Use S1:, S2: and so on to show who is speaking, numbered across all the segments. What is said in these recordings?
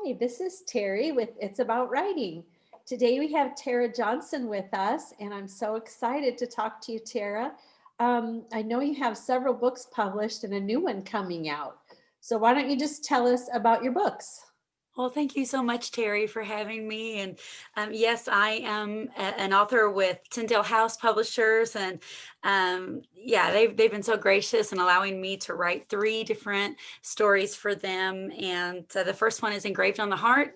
S1: Hi, this is Terry with It's About Writing. Today we have Tara Johnson with us, and I'm so excited to talk to you, Tara. I know you have several books published and a new one coming out. So why don't you just tell us about your books?
S2: Well, thank you so much, Terry, for having me. And yes, I am an author with Tyndale House Publishers, and yeah, they've been so gracious in allowing me to write three different stories for them. And the first one is Engraved on the Heart,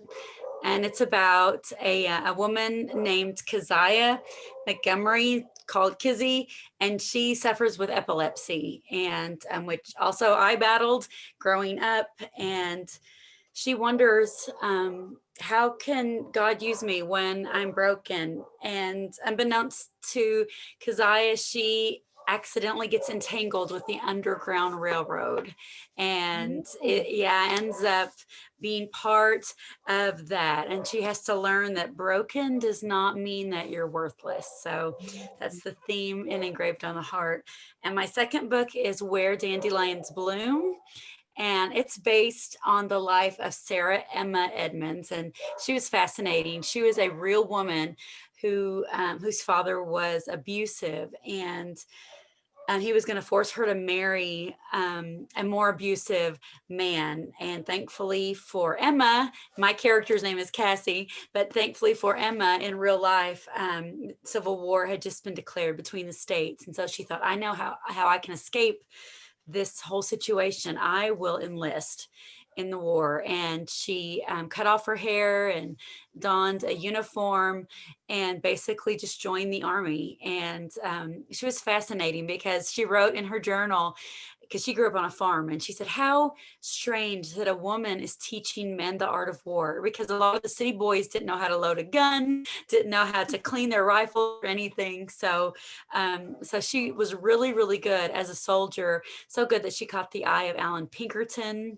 S2: and it's about a woman named Keziah Montgomery, called Kizzy, and she suffers with epilepsy, and which also I battled growing up. And she wonders, how can God use me when I'm broken? And unbeknownst to Keziah, she accidentally gets entangled with the Underground Railroad, and
S1: Oh,
S2: it ends up being part of that. And she has to learn that broken does not mean that you're worthless. So that's the theme in Engraved on the Heart. And my second book is Where Dandelions Bloom, and it's based on the life of Sarah Emma Edmonds. And she was fascinating. She was a real woman whose father was abusive, and he was going to force her to marry a more abusive man. And thankfully for Emma, my character's name is Cassie, but thankfully for Emma, in real life, civil war had just been declared between the states. And so she thought, I know how I can escape this whole situation. I will enlist in the war. And she cut off her hair and donned a uniform and basically just joined the army. And she was fascinating because she wrote in her journal, because she grew up on a farm, and she said, how strange that a woman is teaching men the art of war, because a lot of the city boys didn't know how to load a gun, didn't know how to clean their rifle or anything. So she was really, really good as a soldier, so good that she caught the eye of Alan Pinkerton,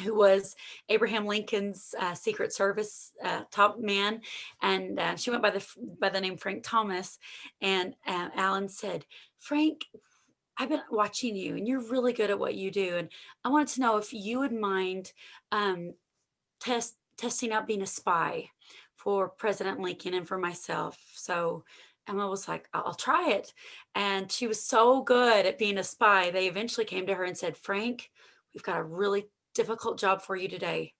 S2: who was Abraham Lincoln's Secret Service top man, and she went by the name Frank Thomas. And Alan said, Frank, I've been watching you, and you're really good at what you do, and I wanted to know if you would mind um, testing out being a spy for President Lincoln and for myself. So Emma was like, I'll try it. And she was so good at being a spy, they eventually came to her and said, Frank, we've got a really difficult job for you today.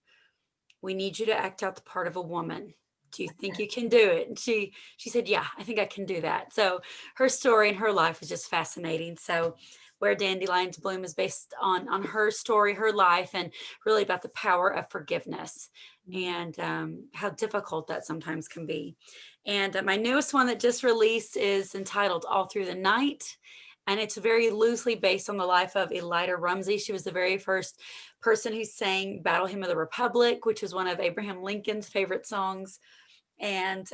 S2: We need you to act out the part of a woman. Do you think you can do it? And she said, yeah, I think I can do that. So her story and her life was just fascinating. So Where Dandelions Bloom is based on her story, her life, and really about the power of forgiveness, and how difficult that sometimes can be. And my newest one that just released is entitled All Through the Night. And it's very loosely based on the life of Elida Rumsey. She was the very first person who sang Battle Hymn of the Republic, which is one of Abraham Lincoln's favorite songs. And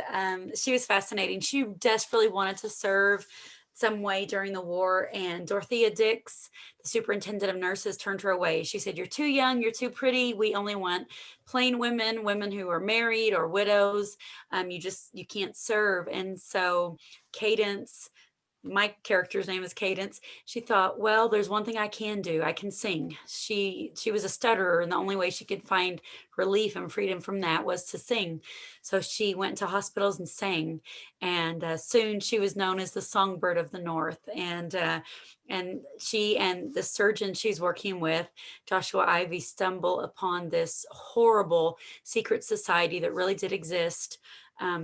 S2: she was fascinating. She desperately wanted to serve some way during the war, and Dorothea Dix, the superintendent of nurses, turned her away. She said, you're too young, you're too pretty, we only want plain women who are married or widows. You can't serve. And so Cadence, my character's name is Cadence, she thought, well, there's one thing I can do. I can sing. She was a stutterer, and the only way she could find relief and freedom from that was to sing. So she went to hospitals and sang, and soon she was known as the Songbird of the North. And she and the surgeon she's working with, Joshua Ivy, stumble upon this horrible secret society that really did exist,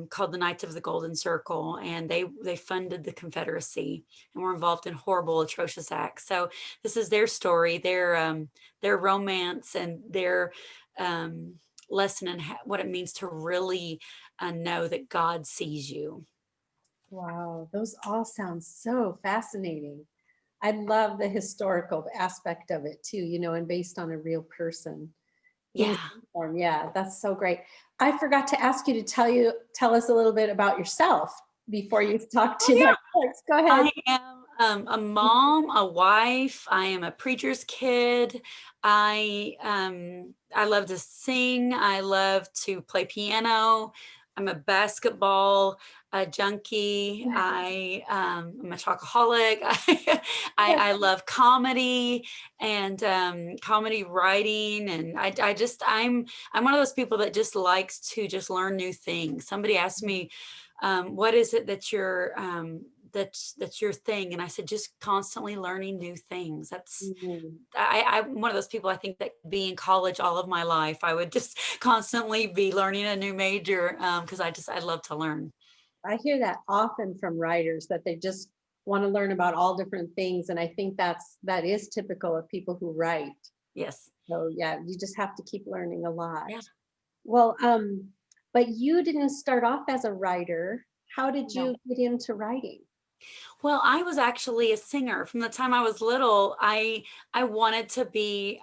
S2: called the Knights of the Golden Circle, and they funded the Confederacy and were involved in horrible, atrocious acts. So this is their story, their romance, and their lesson in what it means to really know that God sees you.
S1: wow, those all sound so fascinating. I love the historical aspect of it too, and based on a real person in
S2: Yeah.
S1: some form. Yeah, that's so great. I forgot to ask you to tell us a little bit about yourself before you talk
S2: Oh
S1: to
S2: yeah.
S1: about books. Go ahead.
S2: I am a mom, a wife. I am a preacher's kid. I love to sing. I love to play piano. I'm a basketball junkie. I'm a chocoholic. I love comedy and comedy writing, and I'm one of those people that just likes to just learn new things. Somebody asked me, what is it that that's your thing? And I said, just constantly learning new things.
S1: Mhm.
S2: I'm one of those people, I think, that could be in college all of my life. I would just constantly be learning a new major because I love to learn.
S1: I hear that often from writers that they just want to learn about all different things. And I think that is typical of people who write.
S2: Yes.
S1: So yeah, you just have to keep learning a lot.
S2: Yeah.
S1: Well, but you didn't start off as a writer. How did
S2: No.
S1: you get into writing?
S2: Well, I was actually a singer from the time I was little. I wanted to be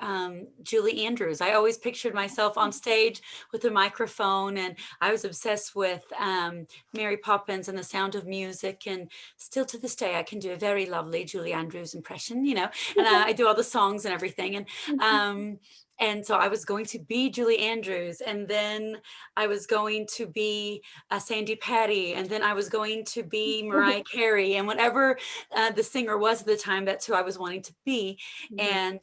S2: Julie Andrews. I always pictured myself on stage with a microphone, and I was obsessed with Mary Poppins and The Sound of Music. And still to this day, I can do a very lovely Julie Andrews impression, and I do all the songs and everything. And so I was going to be Julie Andrews, and then I was going to be Sandy Patty, and then I was going to be Mariah Carey, and whatever the singer was at the time, that's who I was wanting to be.
S1: Mhm.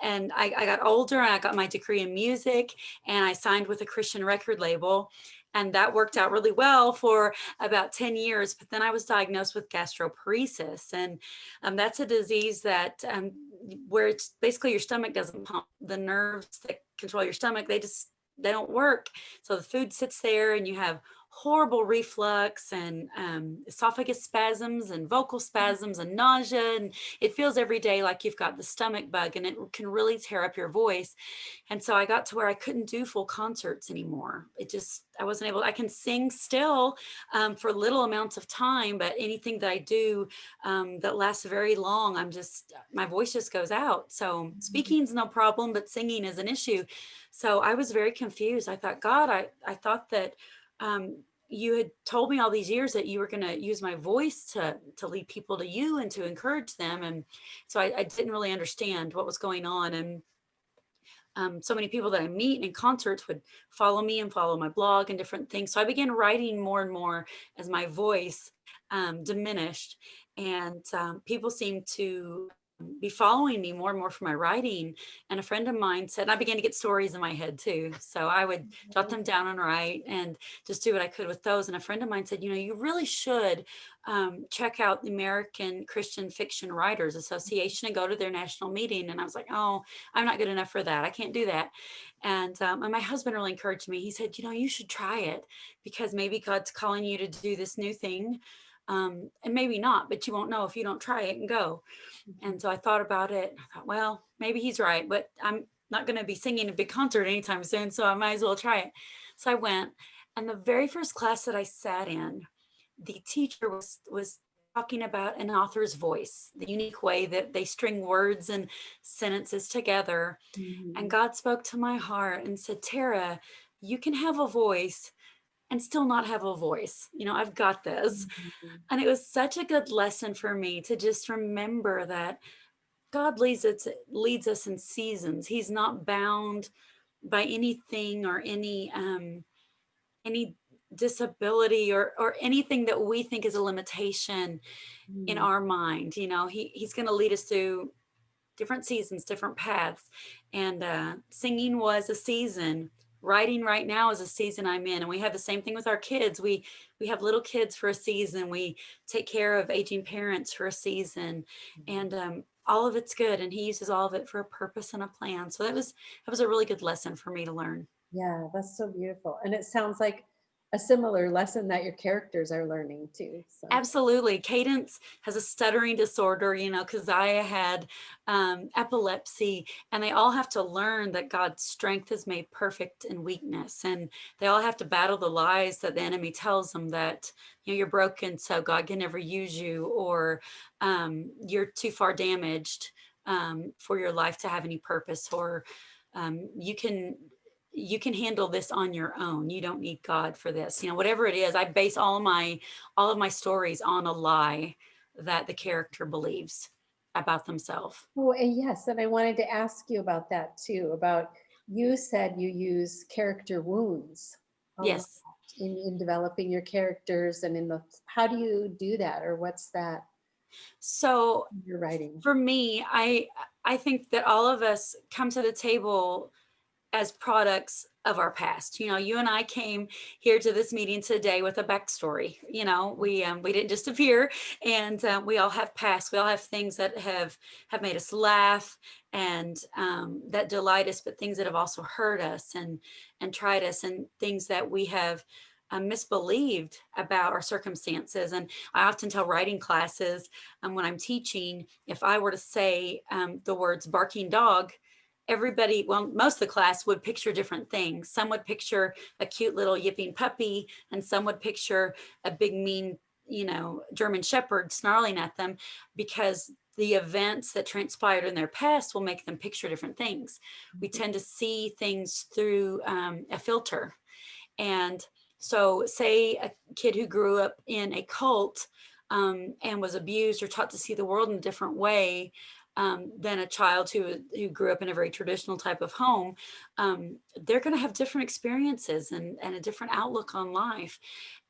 S2: And I got older, and I got my degree in music, and I signed with a Christian record label. And that worked out really well for about 10 years. But then I was diagnosed with gastroparesis. And that's a disease that where it's basically your stomach doesn't pump. The nerves that control your stomach, they don't work. So the food sits there, and you have horrible reflux and esophagus spasms and vocal spasms and nausea. And it feels every day like you've got the stomach bug, and it can really tear up your voice. And so I got to where I couldn't do full concerts anymore. I wasn't able, I can sing still for little amounts of time, but anything that I do that lasts very long, my voice just goes out. So speaking's no problem, but singing is an issue. So I was very confused. I thought, God, I thought that you had told me all these years that you were going to use my voice to lead people to you and to encourage them. And so I didn't really understand what was going on. And so many people that I meet in concerts would follow me and follow my blog and different things. So I began writing more and more as my voice diminished, and people seemed to be following me more and more for my writing. And a friend of mine said, and I began to get stories in my head too. So I would jot them down and write and just do what I could with those. And a friend of mine said, you really should check out the American Christian Fiction Writers Association and go to their national meeting. And I was like, oh, I'm not good enough for that. I can't do that. And my husband really encouraged me. He said, you should try it, because maybe God's calling you to do this new thing. And maybe not, but you won't know if you don't try it and go. And so I thought about it. I thought, well, maybe he's right, but I'm not going to be singing a big concert anytime soon, so I might as well try it. So I went, and the very first class that I sat in, the teacher was talking about an author's voice, the unique way that they string words and sentences together. And
S1: Mhm.
S2: God spoke to my heart and said, Tara, you can have a voice and still not have a voice. I've got this.
S1: Mhm.
S2: And it was such a good lesson for me to just remember that God leads us in seasons. He's not bound by anything or any disability or anything that we think is a limitation in
S1: Mhm.
S2: our mind. He's going to lead us through different seasons, different paths. And singing was a season. Writing right now is a season I'm in. And we have the same thing with our kids. We have little kids for a season. We take care of aging parents for a season. And all of it's good. And he uses all of it for a purpose and a plan. So that was a really good lesson for me to learn.
S1: Yeah, that's so beautiful. And it sounds like a similar lesson that your characters are learning too. So,
S2: Absolutely. Cadence has a stuttering disorder, Keziah had epilepsy, and they all have to learn that God's strength is made perfect in weakness. And they all have to battle the lies that the enemy tells them that, you're broken, so God can never use you, or you're too far damaged for your life to have any purpose, or you can handle this on your own. You don't need God for this. Whatever it is, I base all of my stories on a lie that the character believes about themselves.
S1: oh, and yes, and I wanted to ask you about that too. About you said you use character wounds a lot.
S2: Yes.
S1: in developing your characters and in the, how do you do that, or what's that
S2: So
S1: in your writing?
S2: for me, I think that all of us come to the table as products of our past. You know, you and I came here to this meeting today with a backstory. You know, we didn't just appear, and we all have past. We all have things that have made us laugh and that delight us, but things that have also hurt us and tried us, and things that we have. Misbelieved about our circumstances. And I often tell writing classes when I'm teaching, if I were to say the words barking dog, everybody, well, most of the class would picture different things. Some would picture a cute little yipping puppy, and some would picture a big, mean, German shepherd snarling at them, because the events that transpired in their past will make them picture different things. We tend to see things through a filter. And so, say a kid who grew up in a cult and was abused or taught to see the world in a different way than a child who grew up in a very traditional type of home, they're going to have different experiences and a different outlook on life.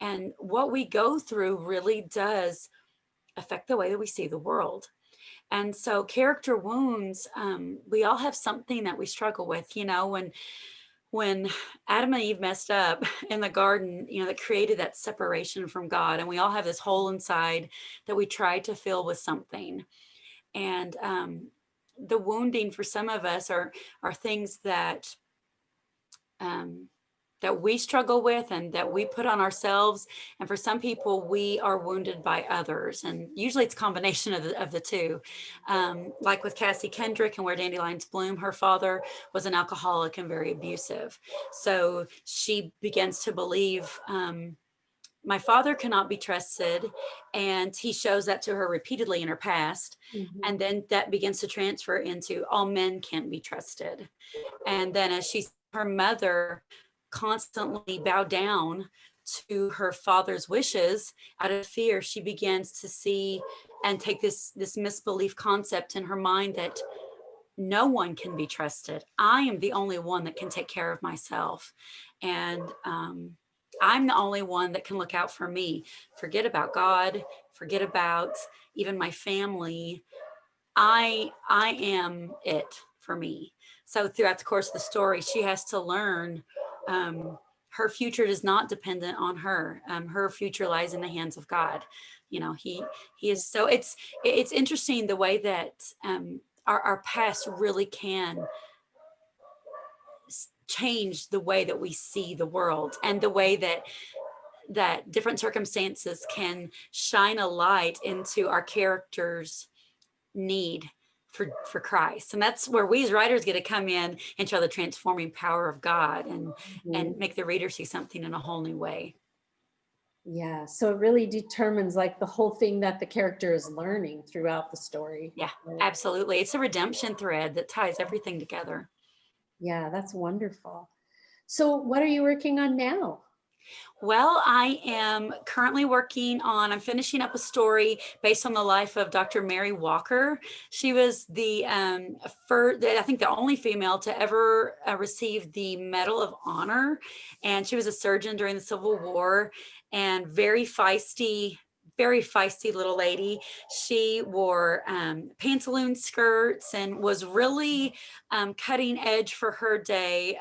S2: And what we go through really does affect the way that we see the world. And so, character wounds, we all have something that we struggle with. When Adam and Eve messed up in the garden, that created that separation from God. And we all have this hole inside that we try to fill with something. And the wounding for some of us are things that we struggle with and that we put on ourselves. And for some people, we are wounded by others. And usually it's a combination of the two. Like with Cassie Kendrick and Where Dandelions Bloom, her father was an alcoholic and very abusive. So she begins to believe, my father cannot be trusted. And he shows that to her repeatedly in her past. And then that begins to transfer into all men can't be trusted. And then as she, her mother constantly bow down to her father's wishes out of fear, she begins to see and take this misbelief concept in her mind that no one can be trusted. I am the only one that can take care of myself. And I'm the only one that can look out for me. Forget about God, forget about even my family. I am it for me. So throughout the course of the story, she has to learn her future is not dependent on her. Her future lies in the hands of God. He is. So it's interesting the way that our past really can change the way that we see the world, and the way that different circumstances can shine a light into our characters' need for Christ. And that's where we as writers get to come in and show the transforming power of God and make the reader see something in a whole new way.
S1: Yeah, so it really determines like the whole thing that the character is learning throughout the story.
S2: Yeah,
S1: Right?
S2: absolutely. It's a redemption thread that ties everything together.
S1: Yeah, that's wonderful. So what are you working on now?
S2: Well, I am currently I'm finishing up a story based on the life of Dr. Mary Walker. She was I think the only female to ever receive the Medal of Honor. And she was a surgeon during the Civil War, and very feisty little lady. She wore pantaloon skirts and was really cutting edge for her day,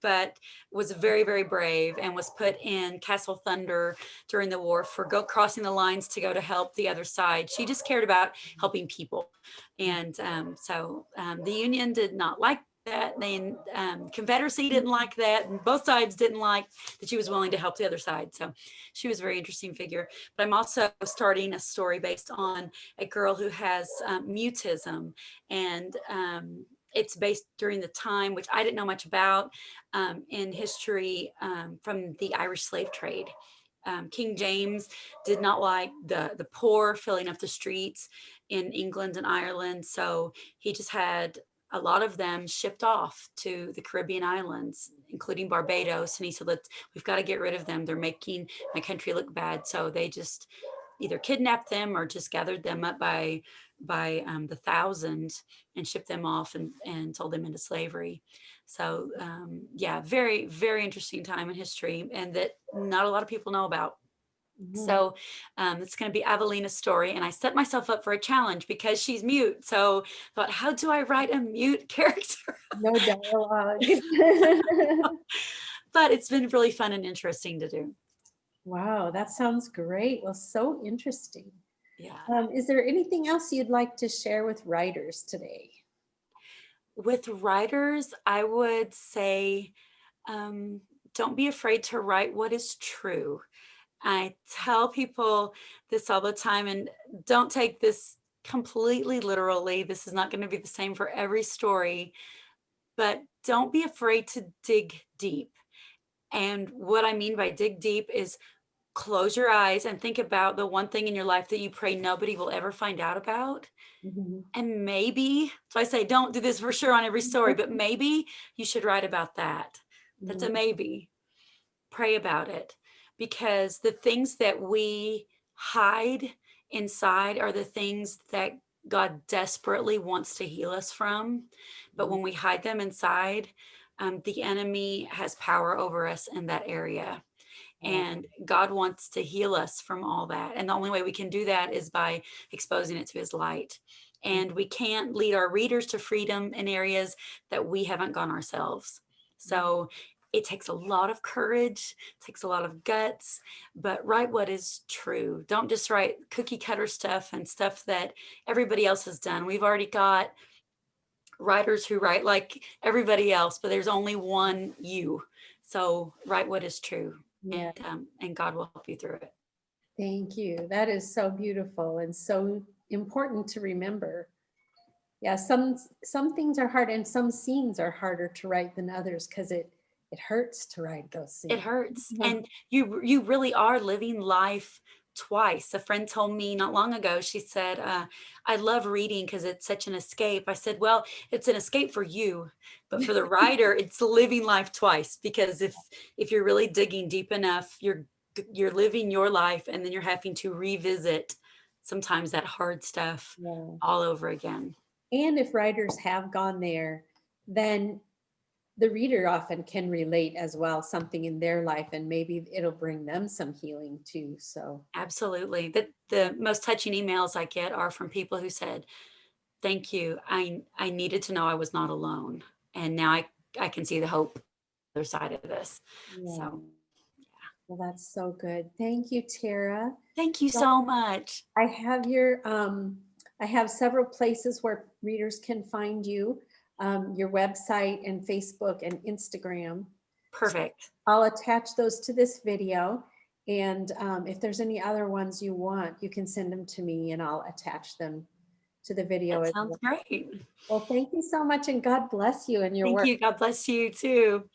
S2: but was very, very brave, and was put in Castle Thunder during the war for crossing the lines to go to help the other side. She just cared about helping people. And so the Union did not like that. Then Confederacy didn't like that, and both sides didn't like that she was willing to help the other side. So she was a very interesting figure. But I'm also starting a story based on a girl who has mutism, and it's based during the time, which I didn't know much about, in history, from the Irish slave trade. King James did not like the poor filling up the streets in England and Ireland, so he just had a lot of them shipped off to the Caribbean islands, including Barbados. And he said, we've got to get rid of them. They're making my country look bad. So they just either kidnapped them or just gathered them up by the thousands and shipped them off and sold them into slavery. So yeah, very, very interesting time in history, and that not a lot of people know about.
S1: Mhm.
S2: So it's going to be Avelina's story. And I set myself up for a challenge because she's mute. So I thought, how do I write a mute character?
S1: No dialogue.
S2: But it's been really fun and interesting to do.
S1: Wow, that sounds great. Well, so interesting.
S2: Yeah.
S1: Is there anything else you'd like to share with writers today?
S2: With writers, I would say, um, don't be afraid to write what is true. I tell people this all the time, and don't take this completely literally. This is not going to be the same for every story, but don't be afraid to dig deep. And what I mean by dig deep is close your eyes and think about the one thing in your life that you pray nobody will ever find out about.
S1: Mhm.
S2: And maybe, so I say, don't do this for sure on every story, but maybe you should write about that. That's a
S1: Mhm.
S2: maybe. Pray about it, because the things that we hide inside are the things that God desperately wants to heal us from. But
S1: Mhm.
S2: when we hide them inside, the enemy has power over us in that area.
S1: Wow.
S2: And God wants to heal us from all that. And the only way we can do that is by exposing it to his light. And we can't lead our readers to freedom in areas that we haven't gone ourselves.
S1: Mhm.
S2: So it takes a lot of courage, takes a lot of guts, but write what is true. Don't just write cookie cutter stuff and stuff that everybody else has done. We've already got writers who write like everybody else, but there's only one you. So write what is true,
S1: Yeah,
S2: and God will help you through it.
S1: thank you. That is so beautiful and so important to remember. Yeah, some things are hard and some scenes are harder to write than others because it hurts to write those
S2: It
S1: scenes.
S2: hurts, and you really are living life twice. A friend told me not long ago, she said, I love reading because it's such an escape. I said, well, it's an escape for you, but for the writer, it's living life twice, because if you're really digging deep enough, you're living your life, and then you're having to revisit sometimes that hard stuff
S1: Yeah.
S2: all over again.
S1: And if writers have gone there, then the reader often can relate as well, something in their life, and maybe it'll bring them some healing too. So,
S2: Absolutely.
S1: yeah.
S2: The most touching emails I get are from people who said, thank you. I needed to know I was not alone. And now I can see the hope on the other side of this.
S1: Yeah.
S2: So
S1: Well, that's so good. Thank you, Tara.
S2: thank you
S1: Well,
S2: so much.
S1: I have I have several places where readers can find you, your website and Facebook and Instagram. So
S2: Perfect.
S1: I'll attach those to this video. And if there's any other ones you want, you can send them to me and I'll attach them to the video
S2: That
S1: as
S2: sounds
S1: well.
S2: great.
S1: Well, thank you so much and God bless you and your
S2: Thank
S1: work.
S2: you. God bless you too.